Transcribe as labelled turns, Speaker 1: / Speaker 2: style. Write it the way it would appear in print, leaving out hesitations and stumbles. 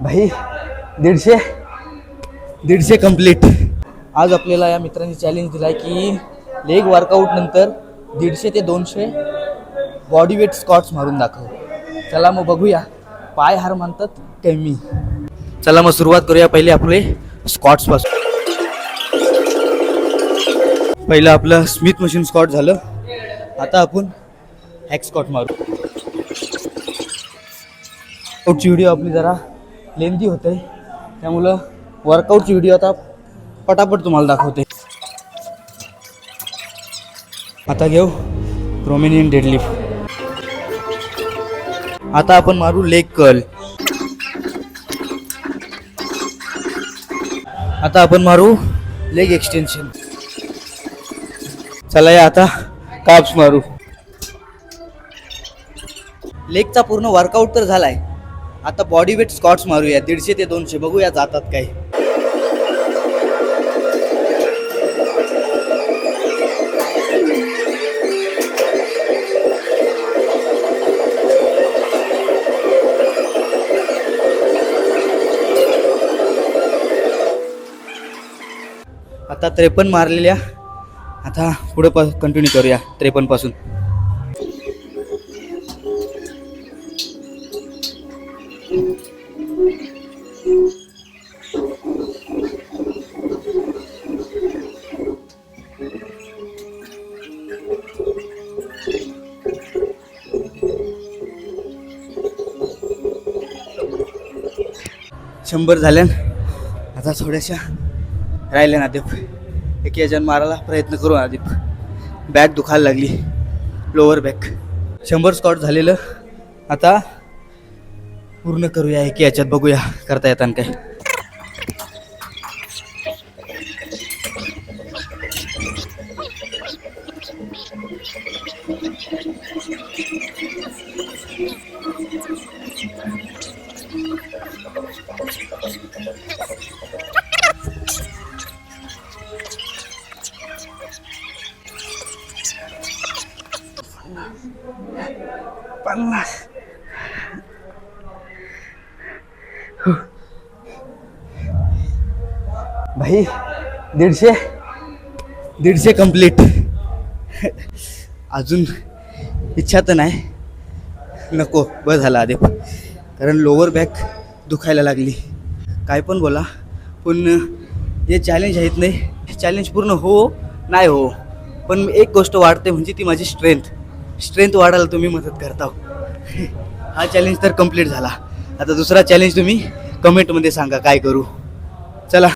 Speaker 1: भाई 150 कंप्लीट. आज आपल्याला या मित्रांनी चॅलेंज दिला आहे की लेग वर्कआउट नंतर 150 ते 200 बॉडी वेट स्क्वॉट्स मारून दाखव. चला मग बघूया पाय हार मानतात कमी. चला मग सुरुवात करूया. पहिले आपले स्क्वॉट्स पासून. पहिलं आपलं स्मिथ मशीन स्क्वॉट झालं. आता आपण हॅक स्क्वॉट मारू. वर्कआउटची व्हिडिओ आपली जरा लेंदी होते त्यामुळं वर्कआउटची व्हिडिओ आता पटापट तुम्हाला दाखवते. आता घेऊ रोमेनियन डेडलिफ्ट. आता आपण मारू लेग कर्ल. आता आपण मारू लेग एक्सटेन्शन. चला या आता काप्स मारू. लेगचा पूर्ण वर्कआउट तर झालाय. आता बॉडी वेट स्क्वॉट्स मारूया 150 ते 200. बघूया जातात काय. आता 53 मारलेल्या. आता पुढे कंटिन्यू करूया 53 पासून. शंभर झाल्या. आता थोड्याशा राहिल्या ना देव. एक याच्यानं मारायला प्रयत्न करू आदिप. बॅक दुखायला लागली, लोअर बॅक. 100 स्क्वॉट झालेलं. आता पूर्ण करूया एक याच्यात. बघूया करता येताना काय. भाई 150 कंप्लीट. अजून इच्छा तर नाही. नको बस झाला आधी. कारण लोअर बॅक दुखायला लागली. काय पण बोला पण हे चॅलेंज आहेत नाही. चॅलेंज पूर्ण हो नाही हो पण एक गोष्ट वाढते म्हणजे ती माझी स्ट्रेंथ वाढायला तुम्ही मदत करता. हा चॅलेंज तर कंप्लीट झाला. आता दुसरा चॅलेंज तुम्ही कमेंटमध्ये सांगा काय करू. चला.